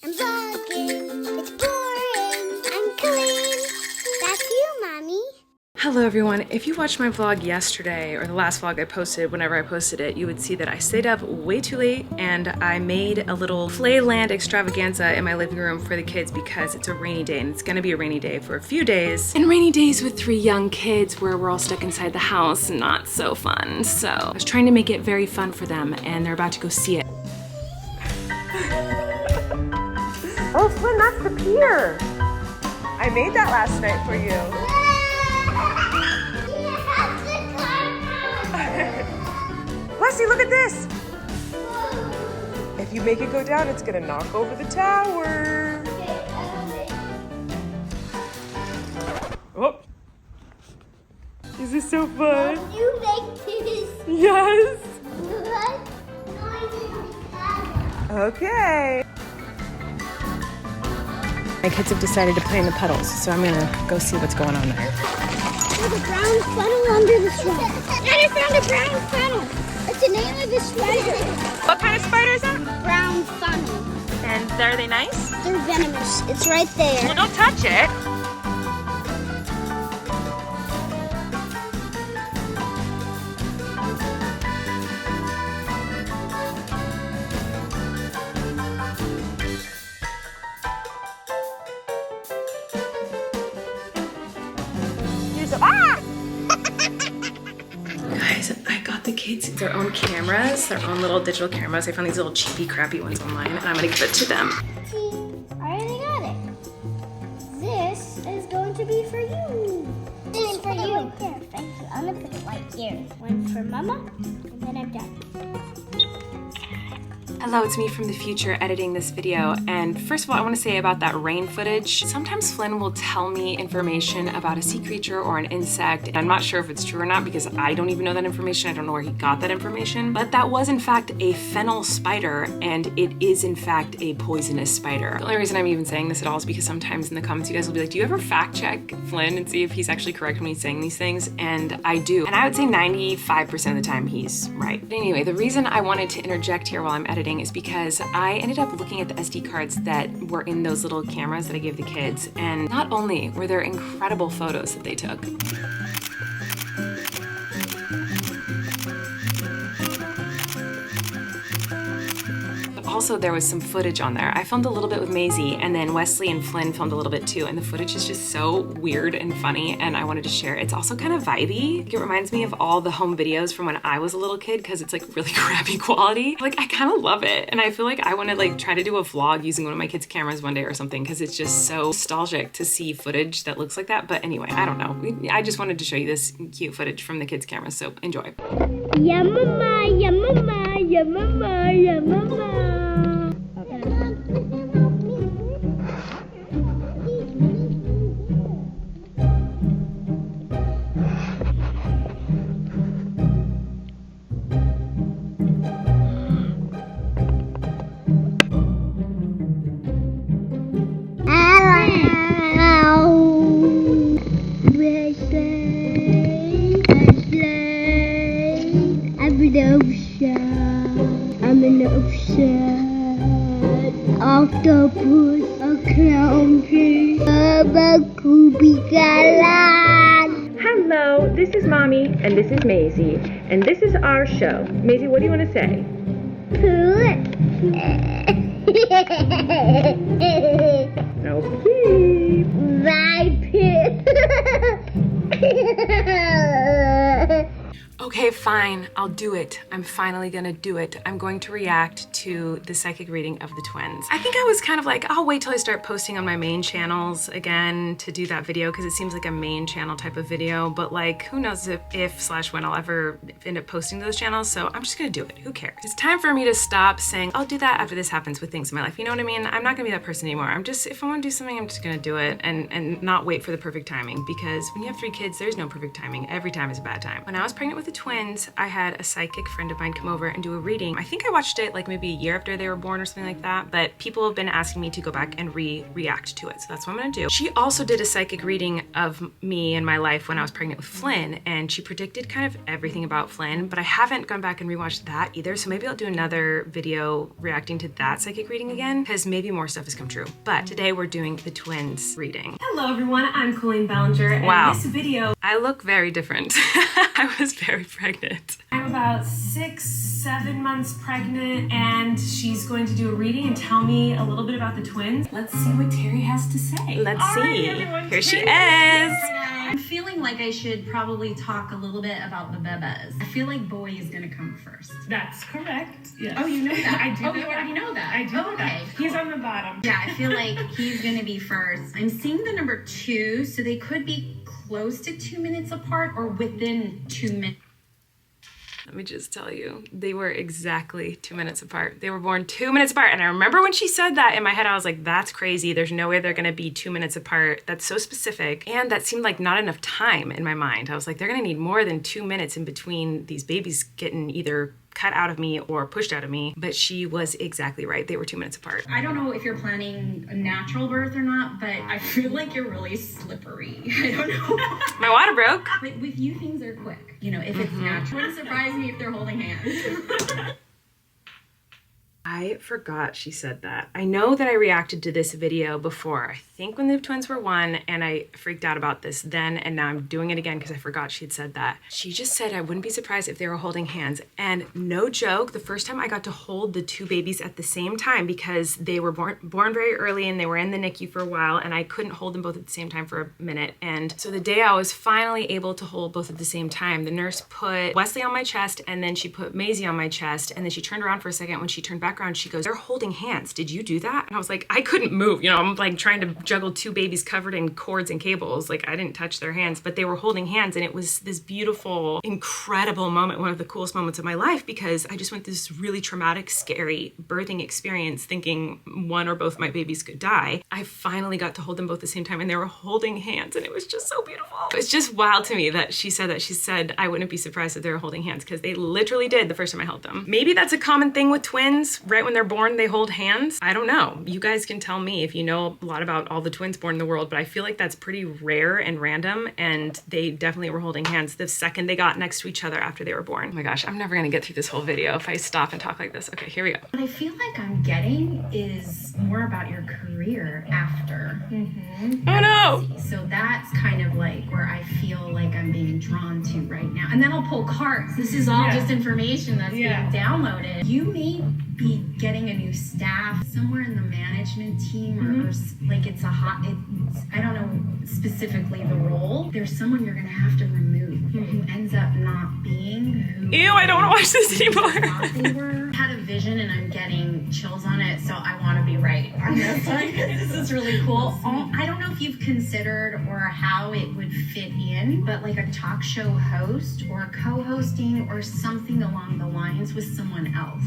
I'm vlogging. It's boring. I'm Colleen. That's you, Mommy. Hello everyone. If you watched my vlog yesterday, or the last vlog I posted, whenever I posted it, you would see that I stayed up way too late and I made a little Playland extravaganza in my living room for the kids because it's a rainy day and it's gonna be a rainy day for a few days. And rainy days with 3 young kids where we're all stuck inside the house, not so fun. So I was trying to make it very fun for them and they're about to go see it. Oh, Flynn, that's the pier. I made that last night for you. Wesley, look at this. If you make it go down, it's gonna knock over the tower. Oh. Is this so fun? You make this. Yes. What? Okay. My kids have decided to play in the puddles, so I'm gonna go see what's going on there. There's a brown funnel under the swamp. And I found a brown funnel. It's the name of the spider. What kind of spider is that? Brown funnel. And are they nice? They're venomous. It's right there. Well, don't touch it. Guys, I got the kids their own cameras, their own little digital cameras. I found these little cheapy, crappy ones online, and I'm gonna give it to them. See, I already got it. This is going to be for you. This is for you. Right there. Thank you. I'm gonna put it right here. One for Mama, and then I'm done. Hello, it's me from the future editing this video, and first of all I want to say about that rain footage. Sometimes Flynn will tell me information about a sea creature or an insect, and I'm not sure if it's true or not because I don't even know that information. I don't know where he got that information, but that was in fact a fennel spider, and it is in fact a poisonous spider. The only reason I'm even saying this at all is because sometimes in the comments you guys will be like, do you ever fact check Flynn and see if he's actually correct when he's saying these things? And I do, and I would say 95% of the time he's right. But anyway, the reason I wanted to interject here while I'm editing is because I ended up looking at the SD cards that were in those little cameras that I gave the kids, and not only were there incredible photos that they took, also there was some footage on there. I filmed a little bit with Maisie, and then Wesley and Flynn filmed a little bit too, and the footage is just so weird and funny, and I wanted to share it. It's also kind of vibey. It reminds me of all the home videos from when I was a little kid because it's like really crappy quality. Like I kind of love it, and I feel like I want to like try to do a vlog using one of my kids' cameras one day or something because it's just so nostalgic to see footage that looks like that. But anyway, I don't know. I just wanted to show you this cute footage from the kids' cameras, so enjoy. Yeah, Mama, yeah, Mama, yeah, Mama, yeah, Mama. I'm an ocean, octopus, a clownfish, a Kubi Galan. Hello, this is Mommy, and this is Maisie, and this is our show. Maisie, what do you want to say? Okay. My pit. Okay, fine, I'll do it. I'm finally gonna do it. I'm going to react to the psychic reading of the twins. I think I was kind of like, I'll wait till I start posting on my main channels again to do that video because it seems like a main channel type of video, but like, who knows if/when I'll ever end up posting to those channels, so I'm just gonna do it, who cares? It's time for me to stop saying, I'll do that after this happens with things in my life, you know what I mean? I'm not gonna be that person anymore. If I wanna do something, I'm just gonna do it and not wait for the perfect timing, because when you have 3 kids, there's no perfect timing. Every time is a bad time. When I was pregnant with the twins, twins, I had a psychic friend of mine come over and do a reading. I think I watched it like maybe a year after they were born or something like that, but people have been asking me to go back and react to it, so that's what I'm gonna do. She also did a psychic reading of me and my life when I was pregnant with Flynn, and she predicted kind of everything about Flynn, but I haven't gone back and rewatched that either, so maybe I'll do another video reacting to that psychic reading again, because maybe more stuff has come true. But today we're doing the twins reading. Hello everyone, I'm Colleen Ballinger, and Wow. this video, I look very different. I was very pregnant. I'm about 6-7 months pregnant, and she's going to do a reading and tell me a little bit about the twins. Let's see what Terry has to say. Let's All right, see. everyone, Here she Terry. is. I'm feeling like I should probably talk a little bit about the bebes. I feel like boy is gonna come first. That's correct. Yes. Oh, you know that? I do Oh, know you that. already know that? I do know Okay, that. cool. He's on the bottom. Yeah, I feel like he's gonna be first. I'm seeing the number 2, so they could be close to 2 minutes apart or within 2 minutes. Let me just tell you, they were exactly 2 minutes apart. They were born 2 minutes apart. And I remember when she said that, in my head, I was like, that's crazy. There's no way they're gonna be 2 minutes apart. That's so specific. And that seemed like not enough time in my mind. I was like, they're gonna need more than 2 minutes in between these babies getting either cut out of me or pushed out of me. But she was exactly right. They were 2 minutes apart. I don't know if you're planning a natural birth or not, but I feel like you're really slippery. I don't know. My water broke. But with you, things are quick. You know, if it's natural. It wouldn't surprise me if they're holding hands. I forgot she said that. I know that I reacted to this video before. I think when the twins were 1, and I freaked out about this then, and now I'm doing it again because I forgot she had said that. She just said I wouldn't be surprised if they were holding hands. And no joke, the first time I got to hold the 2 babies at the same time, because they were born very early and they were in the NICU for a while, and I couldn't hold them both at the same time for a minute. And so the day I was finally able to hold both at the same time, the nurse put Wesley on my chest, and then she put Maisie on my chest, and then she turned around for a second. When she turned back around, she goes, "They're holding hands. Did you do that?" And I was like, I couldn't move. You know, I'm like trying to juggle 2 babies covered in cords and cables. Like, I didn't touch their hands, but they were holding hands, and it was this beautiful, incredible moment, one of the coolest moments of my life, because I just went through this really traumatic, scary birthing experience thinking one or both my babies could die. I finally got to hold them both at the same time, and they were holding hands, and it was just so beautiful. It's just wild to me that she said that. She said I wouldn't be surprised if they were holding hands, because they literally did the first time I held them. Maybe that's a common thing with twins. Right when they're born, they hold hands. I don't know. You guys can tell me if you know a lot about all the twins born in the world, but I feel like that's pretty rare and random, and they definitely were holding hands the second they got next to each other after they were born. Oh my gosh, I'm never gonna get through this whole video if I stop and talk like this. Okay, here we go. What I feel like I'm getting is more about your career after. Oh no! So that's kind of like where I feel like I'm being drawn to right now. And then I'll pull cards. This is all just information that's being downloaded. You may be getting a new staff somewhere in the management team, or like it's I don't know specifically the role. There's someone you're gonna have to remove who ends up not being who Ew, I don't wanna watch this anymore. thought they were. Had a vision, and I'm getting chills on it, so I want to be right on this one. This is really cool. I don't know if you've considered or how it would fit in, but like a talk show host or co-hosting or something along the lines with someone else.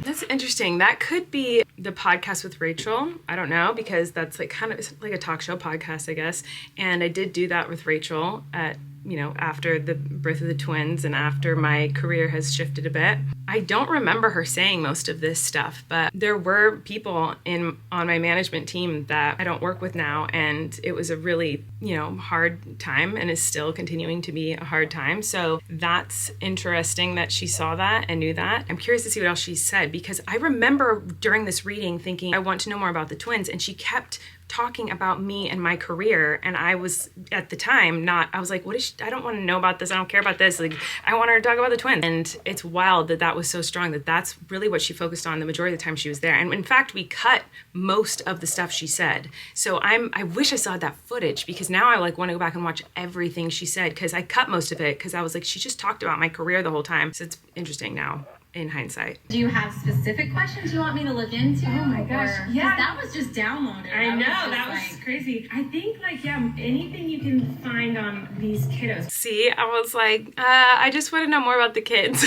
That's interesting. That could be the podcast with Rachel. I don't know, because that's like kind of it's like a talk show podcast, I guess. And I did do that with Rachel at, you know, after the birth of the twins and after my career has shifted a bit. I don't remember her saying most of this stuff, but there were people on my management team that I don't work with now, and it was a really, you know, hard time, and is still continuing to be a hard time. So that's interesting that she saw that and knew that. I'm curious to see what else she said, because I remember during this reading thinking, I want to know more about the twins, and she kept talking about me and my career, and I was at the time I was like, what is she, I don't want to know about this, I don't care about this, like I want her to talk about the twins. And it's wild that that was so strong, that that's really what she focused on the majority of the time she was there. And in fact, we cut most of the stuff she said. So I wish I saw that footage, because now I like want to go back and watch everything she said, because I cut most of it because I was like, she just talked about my career the whole time. So it's interesting now in hindsight. Do you have specific questions you want me to look into? Oh my gosh, yeah. That was just downloaded. I know, that was crazy. I think like, yeah, anything you can find on these kiddos. See, I was like, I just want to know more about the kids.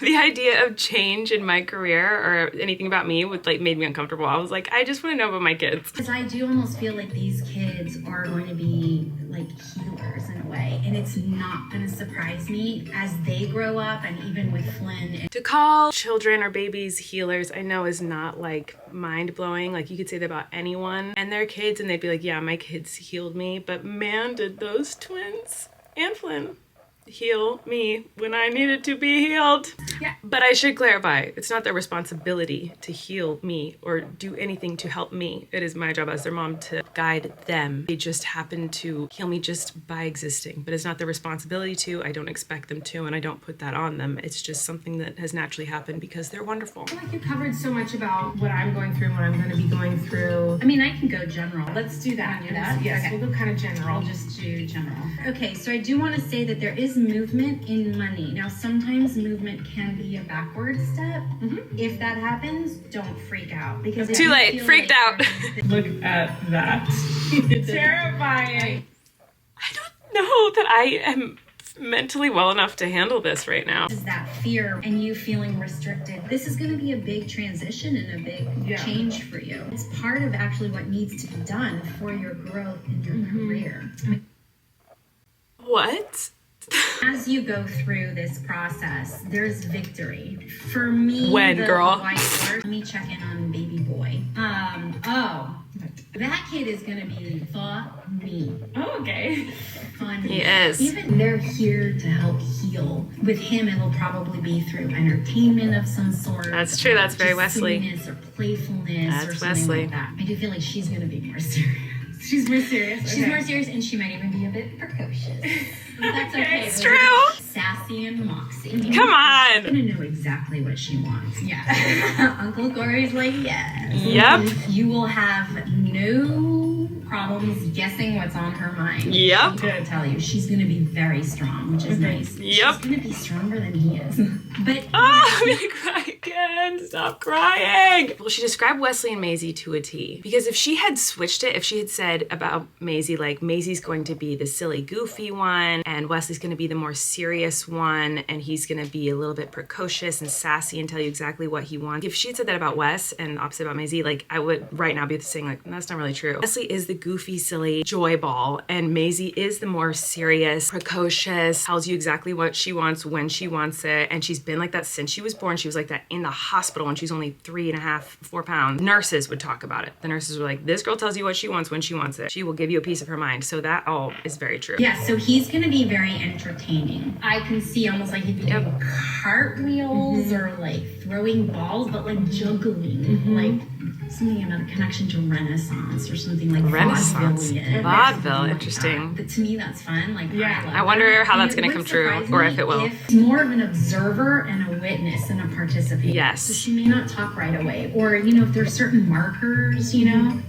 The idea of change in my career or anything about me would like made me uncomfortable. I was like, I just want to know about my kids. Because I do almost feel like these kids are going to be like healers in a way, and it's not going to surprise me as they grow up, and even with Flynn. To call children or babies healers, I know is not like mind-blowing. Like you could say that about anyone and their kids and they'd be like, yeah, my kids healed me, but man, did those twins and Flynn heal me when I needed to be healed. Yeah. But I should clarify, it's not their responsibility to heal me or do anything to help me. It is my job as their mom to guide them. They just happen to heal me just by existing, but it's not their responsibility to. I don't expect them to, and I don't put that on them. It's just something that has naturally happened because they're wonderful. I feel like you covered so much about what I'm going through and what I'm going to be going through. I mean, I can go general. Let's do that. Do that? Yes, Okay. we'll go kind of general. I'll just do general. Okay, so I do want to say that there is movement in money. Now, sometimes movement can be a backward step. If that happens, don't freak out. Because if Too you late, feel freaked out. Look at that. Terrifying. I don't know that I am mentally well enough to handle this right now. Is that fear and you feeling restricted? This is going to be a big transition and a big change for you. It's part of actually what needs to be done for your growth in your career. What? As you go through this process, there's victory. For me, When, the girl? white horse, let me check in on baby boy. That kid is gonna be funny. Oh, okay. Funny. He is. Even they're here to help heal. With him, it'll probably be through entertainment of some sort. That's true. That's very just Wesley. silliness or playfulness That's or something Wesley. like that. I do feel like she's gonna be more serious. She's more serious. She's more serious, and she might even be a bit precocious. But that's okay. It's true. Sassy and moxie. Come I'm on. gonna know exactly what she wants. Yeah. Uncle Corey's like, yes. Yep. You will have no problems guessing what's on her mind. Yep. I'm gonna tell you, she's gonna be very strong, which is nice. Yep. She's gonna be stronger than he is. But Oh, I'm gonna cry again. Stop crying. Well, she described Wesley and Maisie to a T. Because if she had switched it, if she had said about Maisie, like Maisie's going to be the silly, goofy one, and Wesley's going to be the more serious one, and he's going to be a little bit precocious and sassy and tell you exactly what he wants. If she had said that about Wes and opposite about Maisie, like I would right now be saying like, that's not really true. Wesley is the goofy, silly joy ball, and Maisie is the more serious, precocious, tells you exactly what she wants when she wants it, and she's been like that since she was born. She was like that in the hospital when she was only 3.5, 4 pounds. Nurses would talk about it. The nurses were like, this girl tells you what she wants when she wants it. She will give you a piece of her mind. So that all is very true. yeah, so he's gonna be very entertaining. I can see almost like he'd be doing cartwheels or like throwing balls, but like juggling, like something about a connection to Renaissance or something like Renaissance. vaudevillian. Vaudeville, Something like interesting. that. But to me, that's fun. Like, Yeah. love I wonder that. how And that's it gonna would come true, surprise or me if it will. It's more of an observer and a witness than a participant. Yes. So she may not talk right away, or if there's certain markers,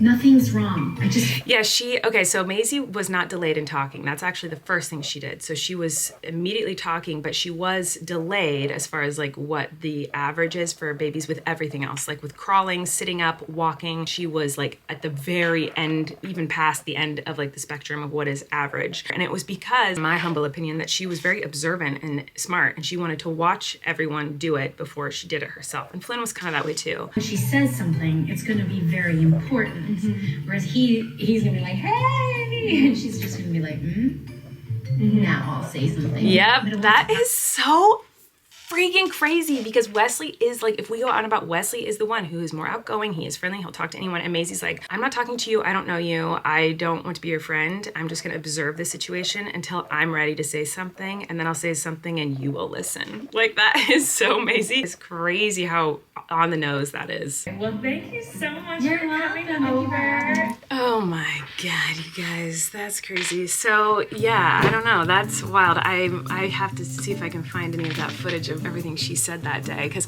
nothing's wrong. I just Yeah, okay, so Maisie was not delayed in talking. That's actually the first thing she did. So she was immediately talking, but she was delayed as far as like what the average is for babies with everything else. Like with crawling, sitting up, walking, she was like at the very end, even past the end of like the spectrum of what is average. And it was because, in my humble opinion, that she was very observant and smart, and she wanted to watch everyone do it before she did it herself. And Flynn was kind of that way too. when she says something, it's going to be very important. Whereas he's going to be like, hey, and she's just going to be like, now I'll say something. But Yep, it that was- is so freaking crazy because Wesley is like, if we go on about Wesley is the one who is more outgoing, he is friendly, he'll talk to anyone, and Maisie's like, I'm not talking to you, I don't know you, I don't want to be your friend, I'm just gonna observe the situation until I'm ready to say something, and then I'll say something and you will listen. Like that is so Maisie. It's crazy how on the nose that is. Well, thank you so much You're for coming welcome. over. Oh my God, you guys, that's crazy. So yeah, I don't know, that's wild. I have to see if I can find any of that footage of everything she said that day, because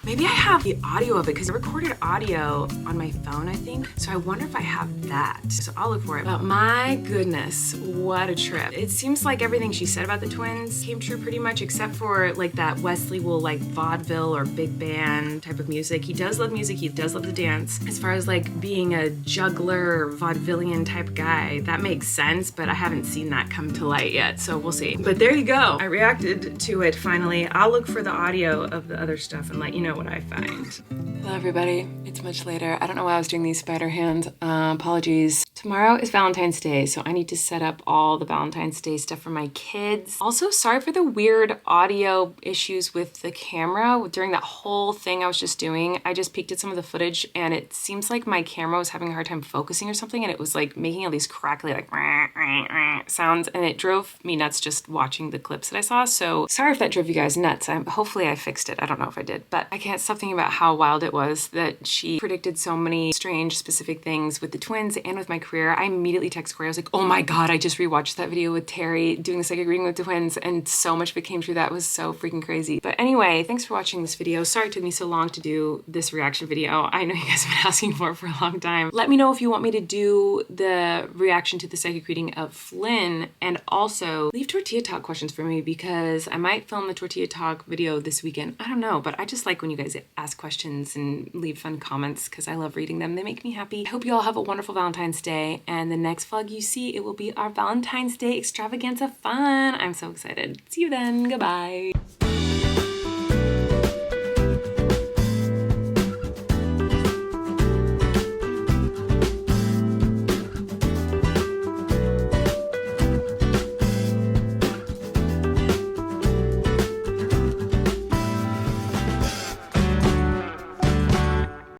maybe I have the audio of it, because I recorded audio on my phone, I think. So I wonder if I have that. So I'll look for it. But my goodness, what a trip. It seems like everything she said about the twins came true pretty much, except for like that Wesley will like vaudeville or big band type of music. He does love music, he does love to dance. As far as like being a juggler, vaudevillian type guy, that makes sense, but I haven't seen that come to light yet, so we'll see. But there you go. I reacted to it finally. I'll look for the audio of the other stuff and let you know what I find. Hello everybody, it's much later. I don't know why I was doing these spider hands. Apologies. Tomorrow is Valentine's Day, so I need to set up all the Valentine's Day stuff for my kids. Also, sorry for the weird audio issues with the camera. During that whole thing I was just doing, I just peeked at some of the footage and it seems like my camera was having a hard time focusing or something, and it was like making all these crackly like sounds, and it drove me nuts just watching the clips that I saw. So sorry if that drove you guys nuts. Hopefully I fixed it. I don't know if I did, but I can't stop thinking about how wild it was that she predicted so many strange specific things with the twins and with my career. I immediately texted Corey. I was like, oh my God, I just rewatched that video with Terry doing the psychic reading with the twins, and so much of it came true. That was so freaking crazy. But anyway, thanks for watching this video. Sorry it took me so long to do this reaction video. I know you guys have been asking for it for a long time. Let me know if you want me to do the reaction to the psychic reading of Flynn, and also leave tortilla talk questions for me, because I might film the tortilla talk video this weekend. I don't know, but I just like when you guys ask questions and leave fun comments, because I love reading them. They make me happy. I hope you all have a wonderful Valentine's Day, and the next vlog you see, it will be our Valentine's Day extravaganza fun. I'm so excited. See you then. Goodbye.